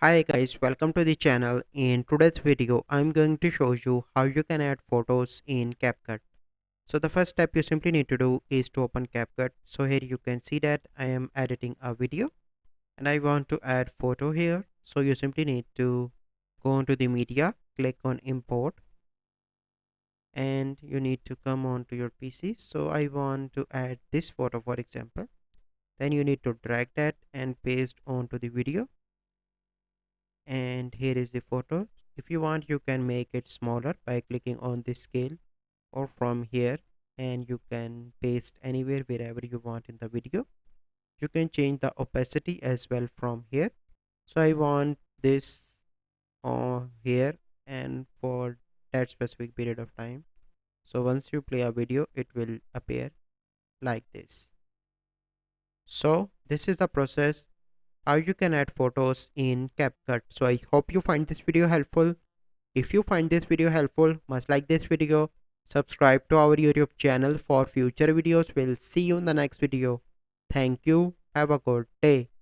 Hi guys, welcome to the channel. In today's video, I'm going to show you how you can add photos in CapCut. So the first step you simply need to do is to open CapCut. So here you can see that I am editing a video and I want to add photo here. So you simply need to go onto the media, click on import, and you need to come onto your PC. So I want to add this photo for example. Then you need to drag that and paste onto the video, and here is the photo. If you want, you can make it smaller by clicking on this scale or from here, and you can paste anywhere wherever you want in the video. You can change the opacity as well from here. So I want this on here and for that specific period of time. So once you play a video, it will appear like this. So this is the process how you can add photos in CapCut. So I hope you find this video helpful. If you find this video helpful, must like this video, subscribe to our YouTube channel for future videos. We'll see you in the next video. Thank you. Have a good day.